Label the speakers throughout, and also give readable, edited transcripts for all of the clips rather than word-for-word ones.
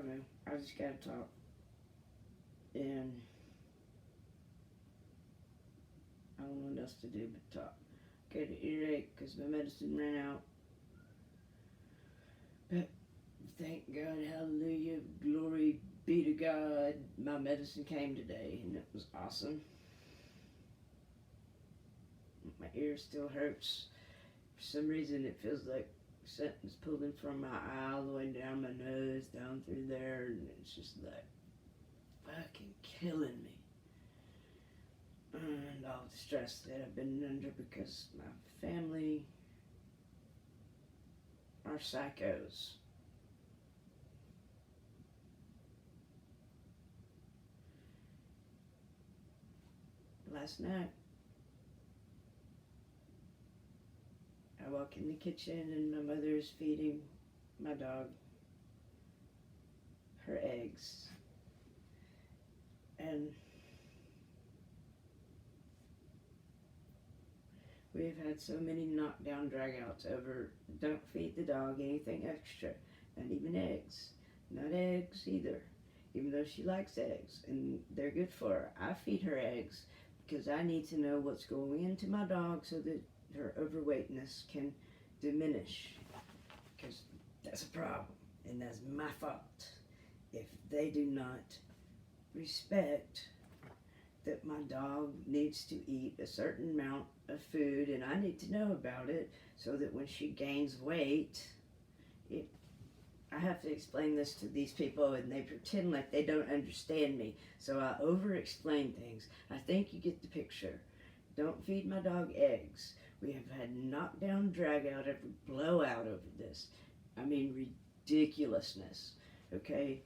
Speaker 1: don't know. I just gotta talk. And I don't know what else to do but talk. Got an earache because my medicine ran out. But thank God, hallelujah, glory be to God, my medicine came today and it was awesome. My ear still hurts. For some reason it feels like something's pulling from my eye all the way down my nose, down through there, and it's just like fucking killing me. And all the stress that I've been under because my family are psychos. Last night, I walk in the kitchen and my mother is feeding my dog her eggs. And we've had so many knockdown dragouts over don't feed the dog anything extra, not even eggs. Not eggs either, even though she likes eggs and they're good for her. I feed her eggs because I need to know what's going into my dog so that her overweightness can diminish, because that's a problem and that's my fault if they do not respect that my dog needs to eat a certain amount of food, and I need to know about it so that when she gains weight, I have to explain this to these people and they pretend like they don't understand me, so I over explain things. I think you get the picture. Don't feed my dog eggs. We have had knockdown, drag out, every blowout over this. I mean ridiculousness, okay?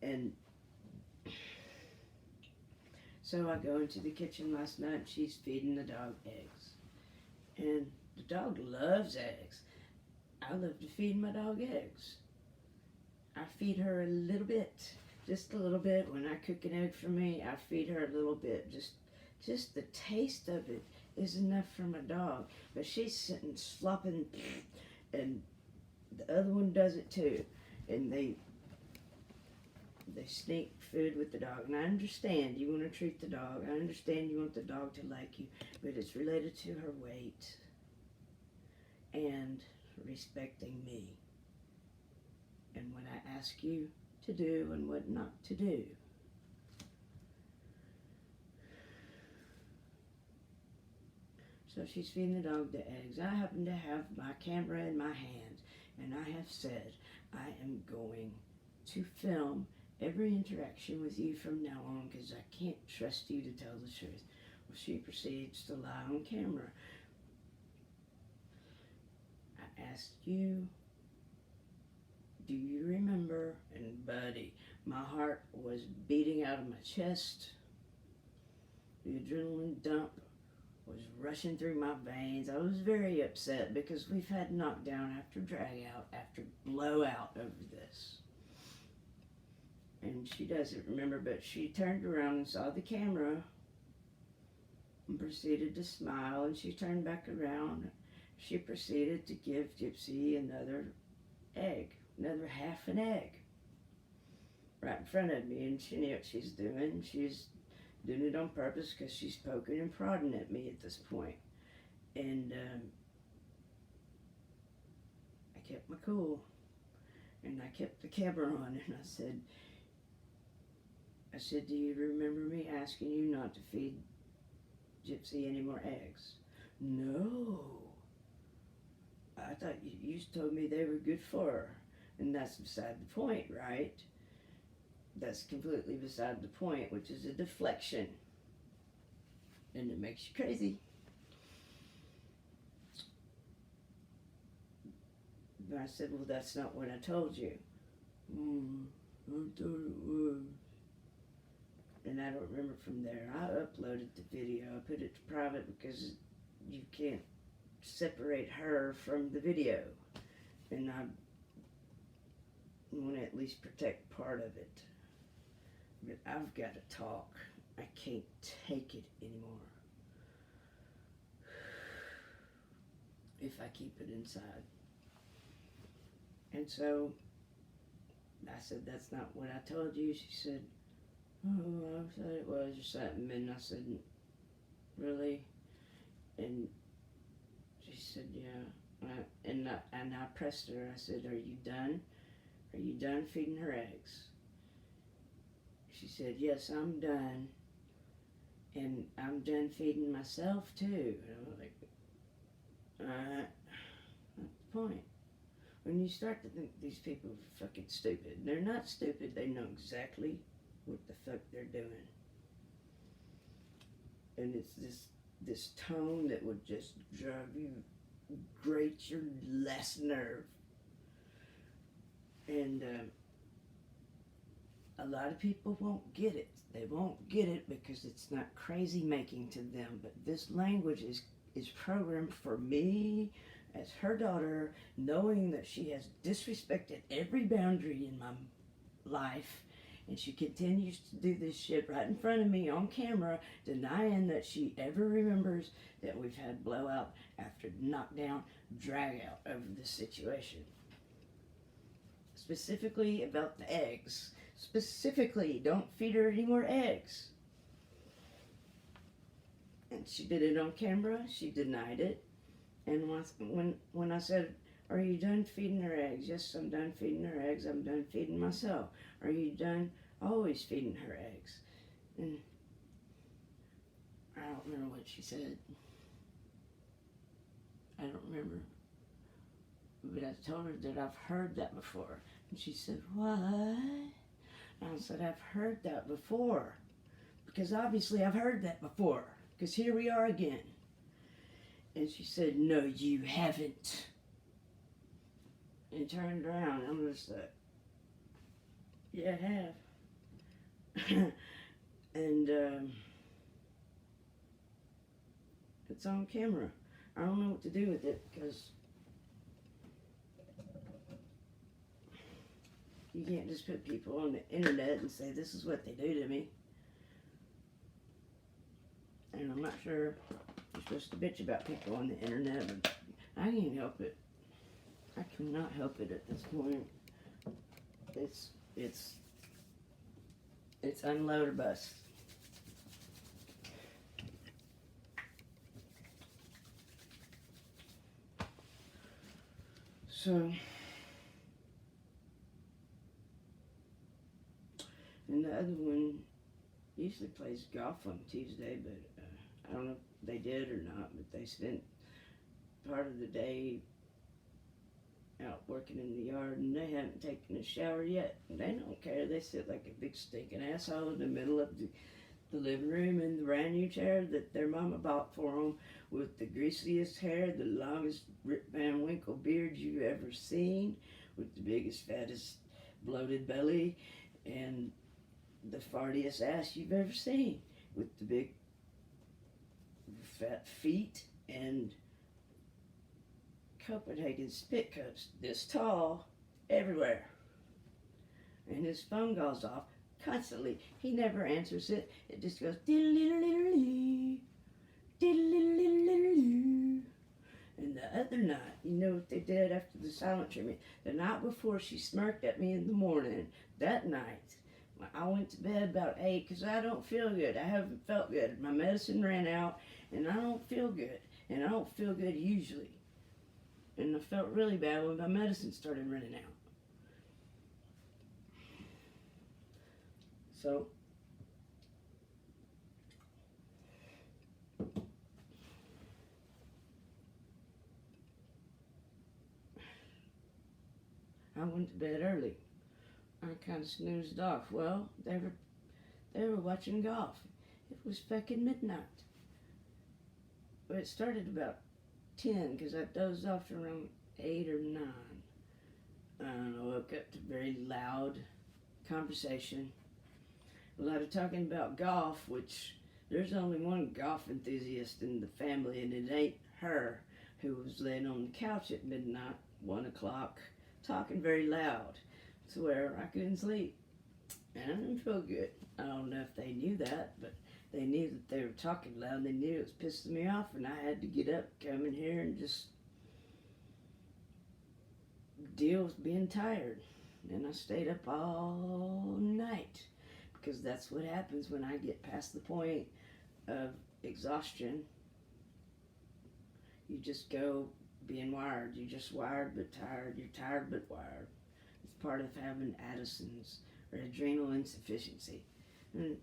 Speaker 1: And so I go into the kitchen last night, she's feeding the dog eggs. And the dog loves eggs. I love to feed my dog eggs. I feed her a little bit, just a little bit. When I cook an egg for me, I feed her a little bit. Just the taste of it is enough for my dog. But she's sitting slopping, and the other one does it too. And they sneak food with the dog. And I understand you want to treat the dog. I understand you want the dog to like you. But it's related to her weight and respecting me and what I ask you to do and what not to do. So she's feeding the dog the eggs. I happen to have my camera in my hand, and I have said I am going to film every interaction with you from now on because I can't trust you to tell the truth. Well, she proceeds to lie on camera. I asked you, do you remember? And buddy, my heart was beating out of my chest. The adrenaline dump was rushing through my veins. I was very upset because we've had knockdown after drag out after blowout over this. And she doesn't remember, but she turned around and saw the camera and proceeded to smile, and she turned back around. She proceeded to give Gypsy another egg, another half an egg, right in front of me, and she knew what she's doing. She's doing it on purpose because she's poking and prodding at me at this point. And I kept my cool, and I kept the camera on, and I said, do you remember me asking you not to feed Gypsy any more eggs? No. I thought you told me they were good for her. And that's beside the point, right? That's completely beside the point, which is a deflection. And it makes you crazy. But I said, well, that's not what I told you. I thought it was. And I don't remember from there. I uploaded the video. I put it to private because you can't separate her from the video. And I want to at least protect part of it. But I've got to talk. I can't take it anymore. If I keep it inside. And so I said, that's not what I told you. She said, oh, I thought it was or something. And I said, really? And she said, yeah. And I pressed her. I said, are you done? Are you done feeding her eggs? She said, yes, I'm done. And I'm done feeding myself too. And I was like, alright, that's the point. When you start to think these people are fucking stupid, they're not stupid, they know exactly what the fuck they're doing. And it's this tone that would just drive you, grate your last nerve. And a lot of people won't get it. They won't get it because it's not crazy making to them. But this language is programmed for me as her daughter, knowing that she has disrespected every boundary in my life. And she continues to do this shit right in front of me on camera, denying that she ever remembers that we've had blowout after knockdown, drag out over this situation. Specifically about the eggs. Specifically, don't feed her any more eggs. And she did it on camera. She denied it. And when I said, are you done feeding her eggs? Yes, I'm done feeding her eggs. I'm done feeding myself. Are you done always feeding her eggs? And I don't remember what she said. I don't remember. But I told her that I've heard that before. And she said, what? And I said, I've heard that before. Because obviously I've heard that before. Because here we are again. And she said, no, you haven't. And turned around. I'm just like, yeah, I have. And it's on camera. I don't know what to do with it because you can't just put people on the internet and say, this is what they do to me. And I'm not sure you're supposed to bitch about people on the internet, but I can't help it. I cannot help it at this point. It's unload or bust. So, and the other one usually plays golf on Tuesday, but I don't know if they did or not, but they spent part of the day out working in the yard, and they haven't taken a shower yet. And they don't care. They sit like a big stinking asshole in the middle of the living room in the brand new chair that their mama bought for them, with the greasiest hair, the longest Rip Van Winkle beard you've ever seen, with the biggest, fattest, bloated belly, and the fartiest ass you've ever seen, with the big, fat feet, and Copenhagen spit cups this tall everywhere. And his phone goes off constantly. He never answers it. It just goes diddle-diddle-diddle-dee, diddle-diddle-diddle-dee. And the other night, you know what they did after the silent treatment? The night before, she smirked at me in the morning. That night, I went to bed about 8 because I don't feel good. I haven't felt good. My medicine ran out, and I don't feel good. And I don't feel good usually. And I felt really bad when my medicine started running out. So, I went to bed early. I kind of snoozed off. Well, they were watching golf. It was fucking midnight. But it started about 10 because I dozed off around 8 or 9. And I woke up to very loud conversation. A lot of talking about golf, which there's only one golf enthusiast in the family, and it ain't her, who was laying on the couch at midnight, 1 o'clock, talking very loud to where I couldn't sleep. And I didn't feel good. I don't know if they knew that, but they knew that they were talking loud. They knew it was pissing me off, and I had to get up, come in here, and just deal with being tired. And I stayed up all night because that's what happens when I get past the point of exhaustion. You just go being wired. You're just wired but tired. You're tired but wired. It's part of having Addison's or adrenal insufficiency. And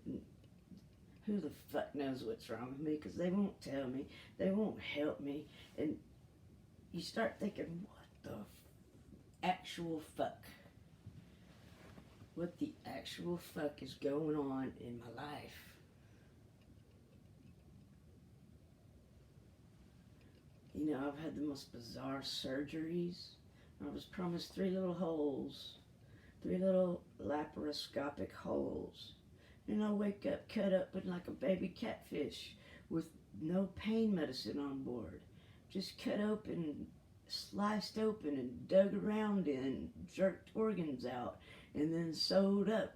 Speaker 1: who the fuck knows what's wrong with me, because they won't tell me. They won't help me. And you start thinking, what the actual fuck? What the actual fuck is going on in my life? You know, I've had the most bizarre surgeries. I was promised 3 little holes, 3 little laparoscopic holes. And I wake up cut up with like a baby catfish with no pain medicine on board. Just cut open, sliced open and dug around in, jerked organs out, and then sewed up.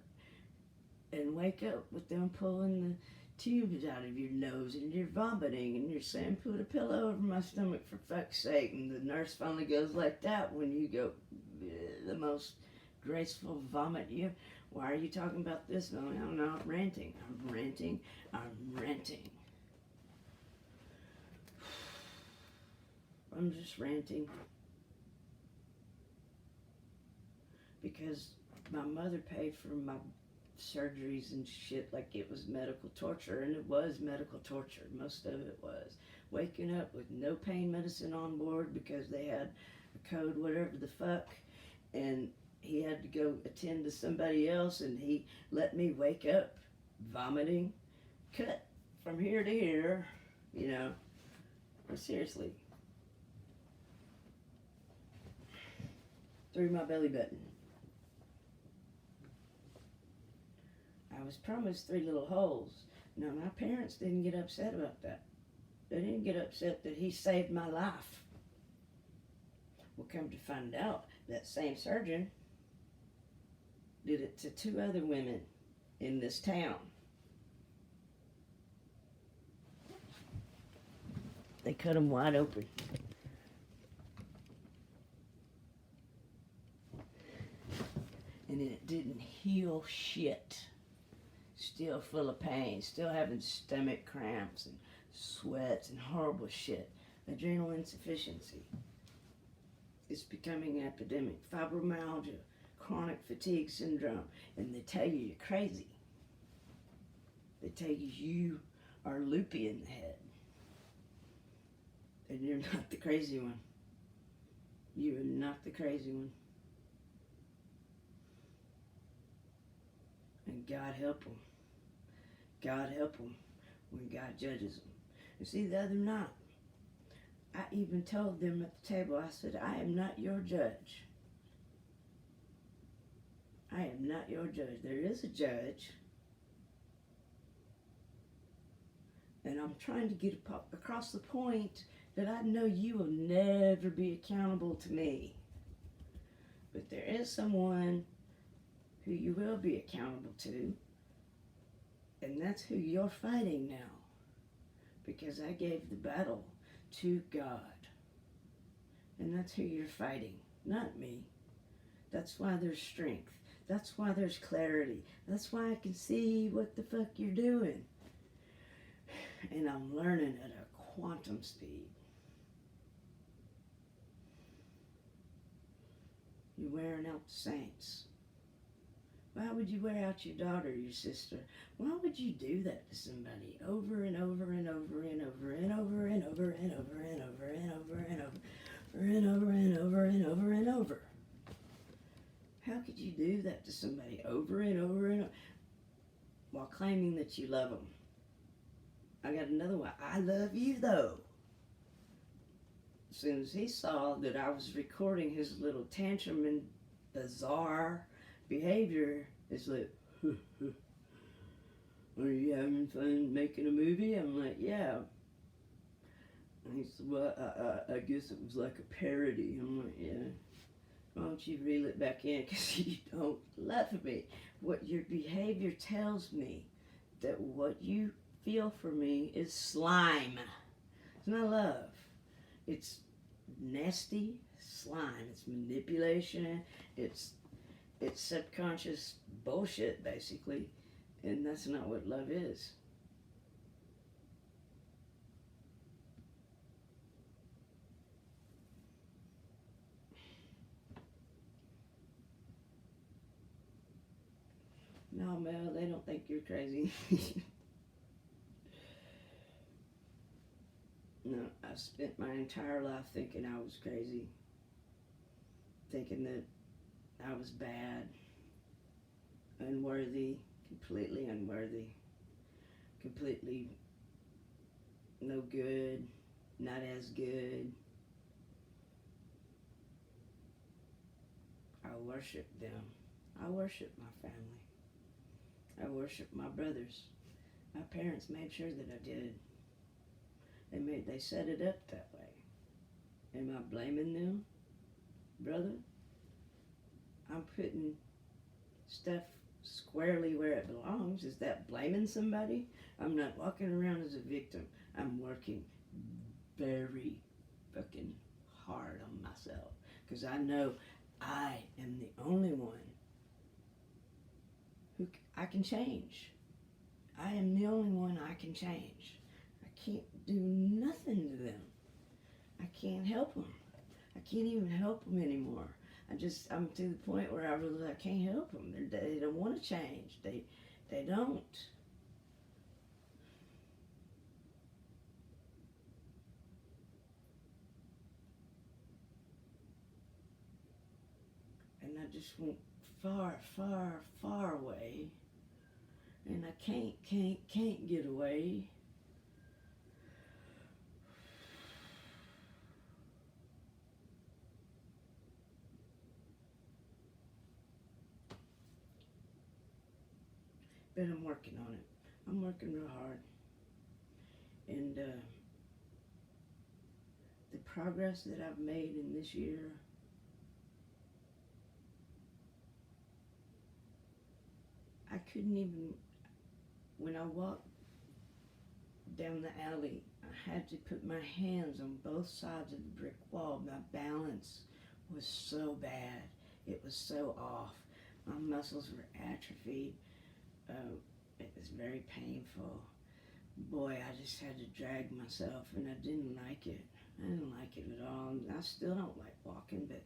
Speaker 1: And wake up with them pulling the tubes out of your nose and you're vomiting and you're saying, put a pillow over my stomach for fuck's sake. And the nurse finally goes like that when you go, the most graceful vomit you. Why are you talking about this? No, I'm not ranting. I'm ranting. I'm just ranting. Because my mother paid for my surgeries and shit like it was medical torture, and it was medical torture. Most of it was. Waking up with no pain medicine on board because they had a code, whatever the fuck, and he had to go attend to somebody else, and he let me wake up vomiting, cut from here to here, you know. But seriously, through my belly button. I was promised 3 little holes. Now, my parents didn't get upset about that. They didn't get upset that he saved my life. Well, come to find out, that same surgeon did it to 2 other women in this town. They cut them wide open. And it didn't heal shit. Still full of pain, still having stomach cramps and sweats and horrible shit. Adrenal insufficiency. It's becoming an epidemic. Fibromyalgia, chronic fatigue syndrome, and they tell you you're crazy. They tell you you are loopy in the head. And you're not the crazy one. You are not the crazy one. And God help them. God help them when God judges them. You see, the other night, I even told them at the table, I said, I am not your judge. I am not your judge. There is a judge. And I'm trying to get across the point that I know you will never be accountable to me. But there is someone who you will be accountable to. And that's who you're fighting now. Because I gave the battle to God. And that's who you're fighting, not me. That's why there's strength. That's why there's clarity. That's why I can see what the fuck you're doing. And I'm learning at a quantum speed. You're wearing out the saints. Why would you wear out your daughter, your sister? Why would you do that to somebody over and over and over and over and over and over and over and over and over and over and over and over and over and over? How could you do that to somebody over and over and over while claiming that you love them? I got another one. I love you though. As soon as he saw that I was recording his little tantrum and bizarre behavior, it's like, are you having fun making a movie? I'm like, yeah. And he said, well, I guess it was like a parody. I'm like, yeah. Why don't you reel it back in? Because you don't love me. What your behavior tells me that what you feel for me is slime. It's not love. It's nasty slime. It's manipulation. It's It's subconscious bullshit, basically, and that's not what love is. No, Mel, they don't think you're crazy. No, I spent my entire life thinking I was crazy. Thinking that I was bad, unworthy, completely unworthy, completely no good, not as good. I worship them. I worship my family. I worship my brothers. My parents made sure that I did. They set it up that way. Am I blaming them, brother? I'm putting stuff squarely where it belongs. Is that blaming somebody? I'm not walking around as a victim. I'm working very fucking hard on myself because I know I am the only one who I can change. I am the only one I can change. I can't do nothing to them. I can't help them. I can't even help them anymore. I'm to the point where I can't help them. They don't want to change. They don't. And I just went far, far, far away. And I can't get away. But I'm working on it. I'm working real hard. And the progress that I've made in this year, I couldn't even, when I walked down the alley, I had to put my hands on both sides of the brick wall. My balance was so bad. It was so off. My muscles were atrophied. It was very painful. Boy, I just had to drag myself, and I didn't like it. I didn't like it at all. I still don't like walking, but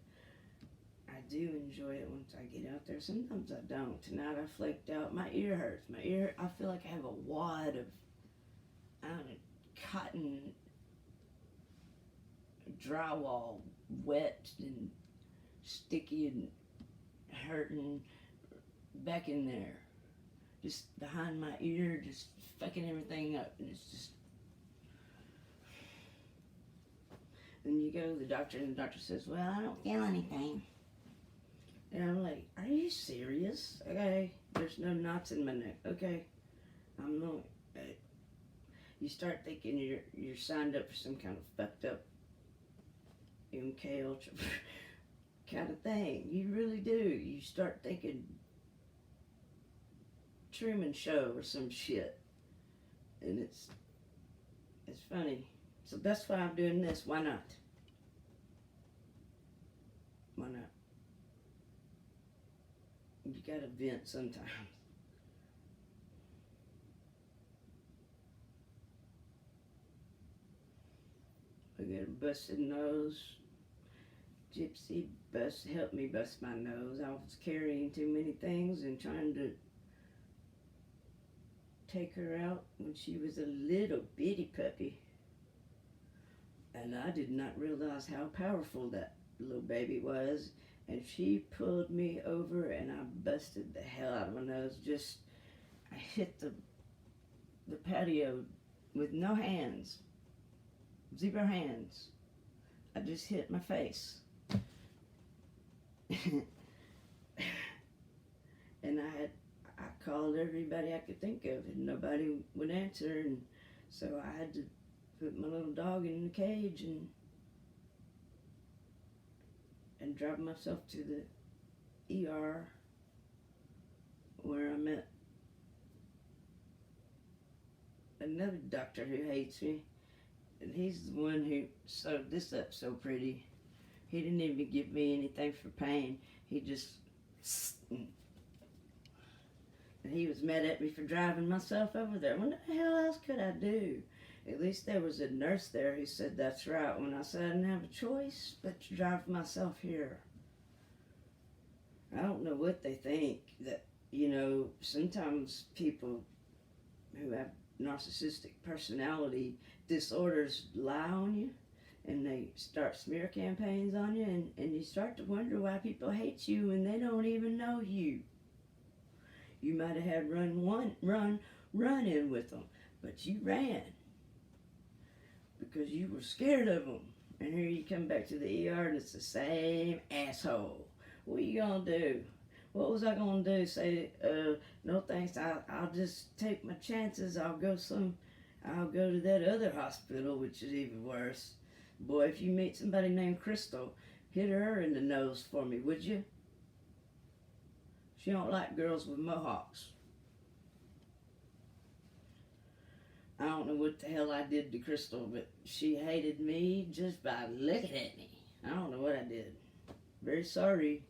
Speaker 1: I do enjoy it once I get out there. Sometimes I don't. Tonight I flaked out. My ear hurts. I feel like I have a wad of, I don't know, cotton drywall, wet and sticky and hurting back in there. Just behind my ear, just fucking everything up. And it's just... Then you go to the doctor, and the doctor says, well, I don't feel anything. And I'm like, are you serious? Okay, there's no knots in my neck. Okay, I'm not. You start thinking you're signed up for some kind of fucked up MK Ultra kind of thing. You really do. You start thinking Truman Show or some shit. And it's funny. So that's why I'm doing this. Why not? Why not? You gotta vent sometimes. I got a busted nose. Gypsy helped me bust my nose. I was carrying too many things and trying to take her out when she was a little bitty puppy. And I did not realize how powerful that little baby was. And she pulled me over and I busted the hell out of my nose. I hit the patio with no hands. 0 hands. I just hit my face. And I called everybody I could think of and nobody would answer, and so I had to put my little dog in the cage and drive myself to the ER where I met another doctor who hates me, and he's the one who sewed this up so pretty. He didn't even give me anything for pain. He just And he was mad at me for driving myself over there. What the hell else could I do? At least there was a nurse there who said, that's right, when I said I didn't have a choice but to drive myself here. I don't know what they think. That, sometimes people who have narcissistic personality disorders lie on you, and they start smear campaigns on you, and you start to wonder why people hate you and they don't even know you. You might have had run in with them, but you ran because you were scared of them. And here you come back to the ER and it's the same asshole. What are you gonna do? What was I gonna do? Say, no thanks, I'll just take my chances. I'll go to that other hospital, which is even worse. Boy, if you meet somebody named Crystal, hit her in the nose for me, would you? She don't like girls with mohawks. I don't know what the hell I did to Crystal, but she hated me just by looking at me. I don't know what I did. Very sorry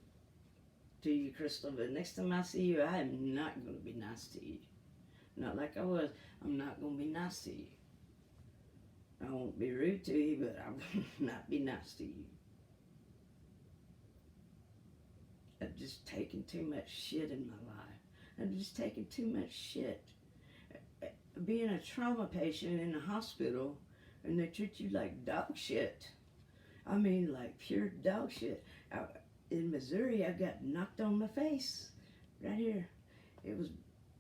Speaker 1: to you, Crystal, but next time I see you, I am not going to be nice to you. Not like I was. I'm not going to be nice to you. I won't be rude to you, but I will not be nice to you. I've just taken too much shit in my life. I've just taken too much shit. Being a trauma patient in a hospital, and they treat you like dog shit. I mean, like pure dog shit. In Missouri, I got knocked on my face. Right here. It was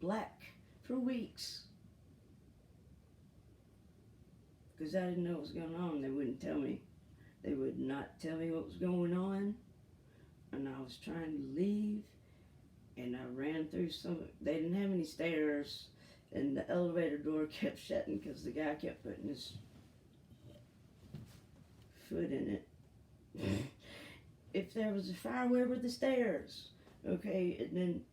Speaker 1: black for weeks. Because I didn't know what was going on. They wouldn't tell me. They would not tell me what was going on. And I was trying to leave. And I ran through they didn't have any stairs. And the elevator door kept shutting because the guy kept putting his foot in it. If there was a fire, where were the stairs? Okay, and then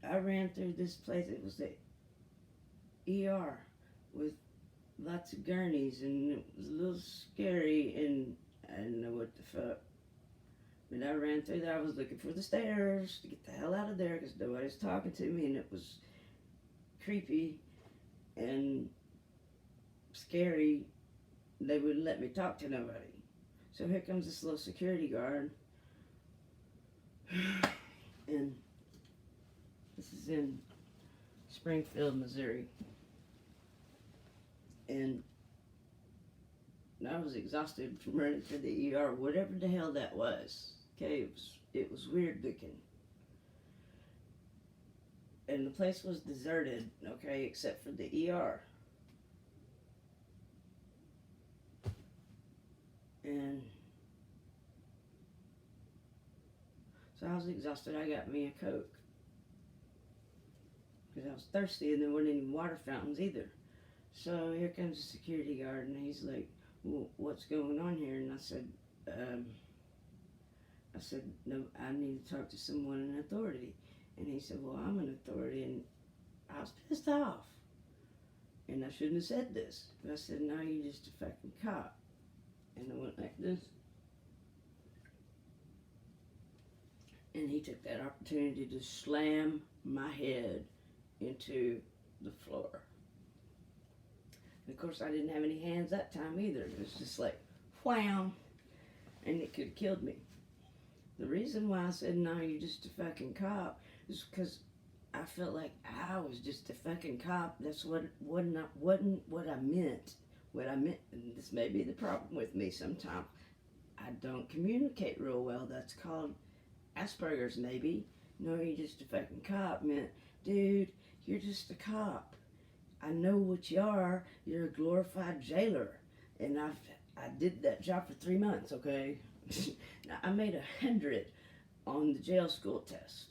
Speaker 1: I ran through this place. It was the ER with lots of gurneys, and it was a little scary, and I didn't know what the fuck. But I ran through there. I was looking for the stairs to get the hell out of there because nobody was talking to me, and it was creepy and scary. They wouldn't let me talk to nobody. So here comes this little security guard. And this is in Springfield, Missouri. And I was exhausted from running to the ER, whatever the hell that was. Okay, it was weird looking. And the place was deserted, okay, except for the ER. And so I was exhausted. I got me a Coke. Because I was thirsty and there weren't any water fountains either. So here comes the security guard and he's like, well, what's going on here? And I said, no, I need to talk to someone in authority. And he said, well, I'm an authority. And I was pissed off. And I shouldn't have said this. But I said, no, you're just a fucking cop. And I went like this. And he took that opportunity to slam my head into the floor. And of course, I didn't have any hands that time either. It was just like, wham! And it could have killed me. The reason why I said, no, you're just a fucking cop, is because I felt like I was just a fucking cop. That's wasn't what I meant. What I meant, and this may be the problem with me sometimes, I don't communicate real well. That's called Asperger's, maybe. No, you're just a fucking cop meant, dude, you're just a cop. I know what you are. You're a glorified jailer. And I did that job for 3 months, okay? Now, I made 100 on the jail school test.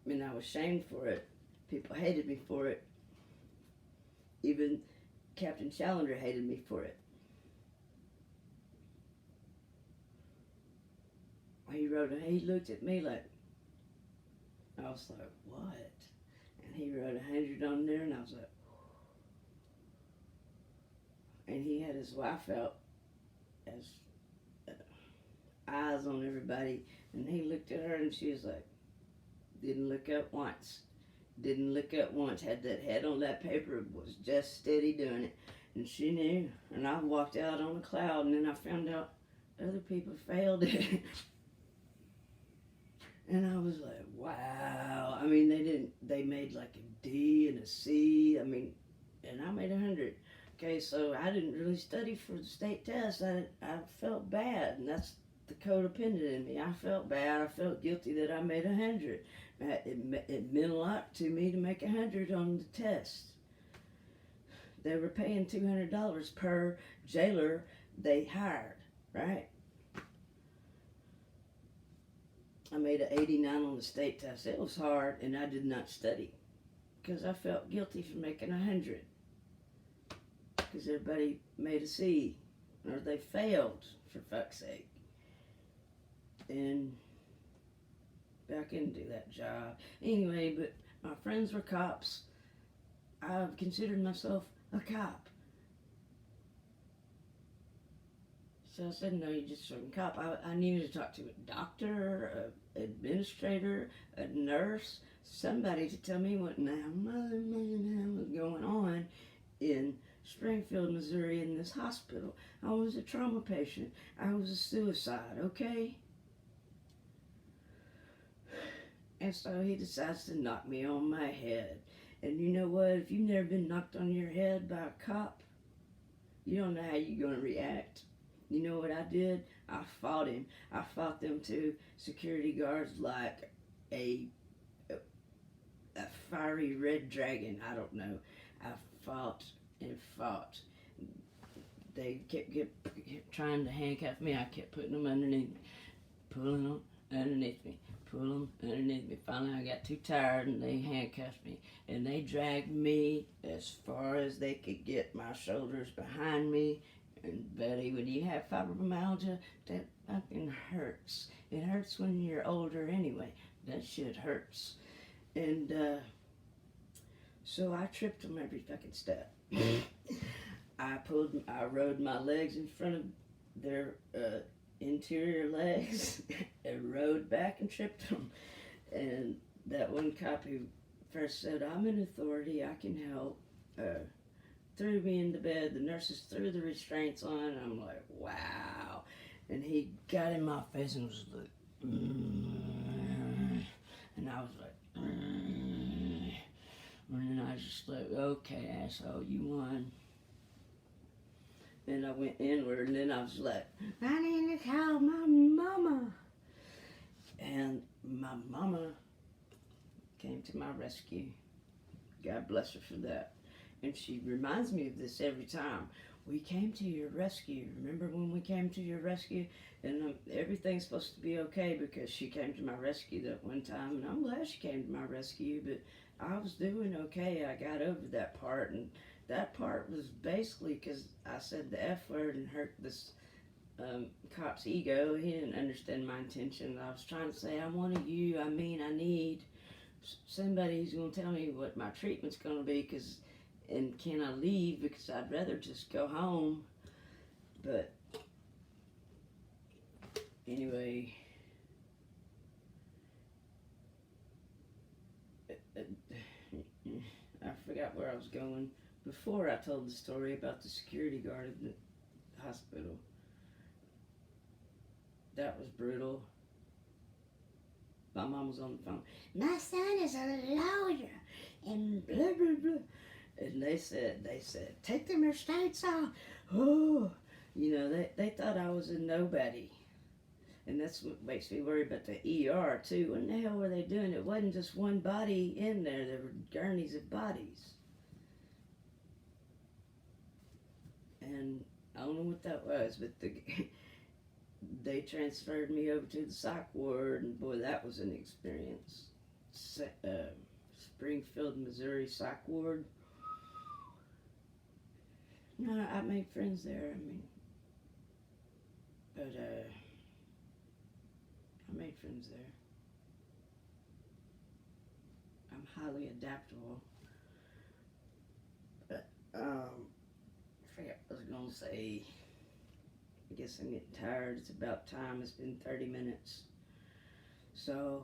Speaker 1: And I was shamed for it. People hated me for it. Even Captain Challenger hated me for it. He looked at me like, I was like, what? And he wrote 100 on there, and I was like, and he had his wife out as eyes on everybody. And he looked at her and she was like, didn't look up once. Didn't look up once. Had that head on that paper, was just steady doing it. And she knew. And I walked out on a cloud, and then I found out other people failed it. And I was like, wow. I mean, they made like a D and a C. I mean, and I made 100. Okay, so I didn't really study for the state test. I felt bad, and that's the codependent in me. I felt bad. I felt guilty that I made 100. It meant a lot to me to make 100 on the test. They were paying $200 per jailer they hired, right? I made an 89 on the state test. It was hard, and I did not study because I felt guilty for making 100. Because everybody made a C, or they failed, for fuck's sake. And I couldn't do that job. Anyway, but my friends were cops. I've considered myself a cop. So I said, no, you're just a cop. I needed to talk to a doctor, an administrator, a nurse, somebody to tell me what now was going on in Springfield, Missouri, in this hospital. I was a trauma patient. I was a suicide, okay? And so he decides to knock me on my head. And you know what? If you've never been knocked on your head by a cop, you don't know how you're going to react. You know what I did? I fought him. I fought them two security guards like a fiery red dragon. I don't know. I fought and fought. They kept trying to handcuff me. I kept putting them underneath me, pulling them underneath me, pulling them underneath me. Finally, I got too tired and they handcuffed me. And they dragged me as far as they could get my shoulders behind me. And Betty, when you have fibromyalgia, that fucking hurts. It hurts when you're older anyway. That shit hurts. And so I tripped them every fucking step. I rode my legs in front of their interior legs and rode back and tripped them. And that one cop who first said, I'm an authority, I can help, threw me into bed. The nurses threw the restraints on, and I'm like, wow. And he got in my face and was like, and I was like, and then I was just like, okay, asshole, you won. And I went inward, and then I was like, I need to call my mama. And my mama came to my rescue. God bless her for that. And she reminds me of this every time. We came to your rescue. Remember when we came to your rescue? And everything's supposed to be okay because she came to my rescue that one time. And I'm glad she came to my rescue, but I was doing okay. I got over that part. And that part was basically because I said the F word and hurt this cop's ego. He didn't understand my intention. I was trying to say, I wanted you. I need somebody who's going to tell me what my treatment's going to be, and can I leave, because I'd rather just go home. But anyway, I forgot where I was going before I told the story about the security guard at the hospital. That was brutal. My mom was on the phone. My son is a lawyer, and blah, blah, blah. And they said, take them restraints off. Oh, you know, they thought I was a nobody. And that's what makes me worry about the ER, too. What in the hell were they doing? It wasn't just one body in there. There were gurneys of bodies. And I don't know what that was, but they transferred me over to the psych ward, and boy, that was an experience. Springfield, Missouri psych ward. No, I made friends there, but I made friends there. I'm highly adaptable. But, I forget what I was going to say. I guess guess I'm getting tired. It's about time. It's been 30 minutes. So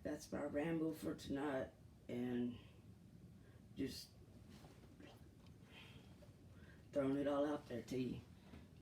Speaker 1: that's my ramble for tonight, and just throwing it all out there to you.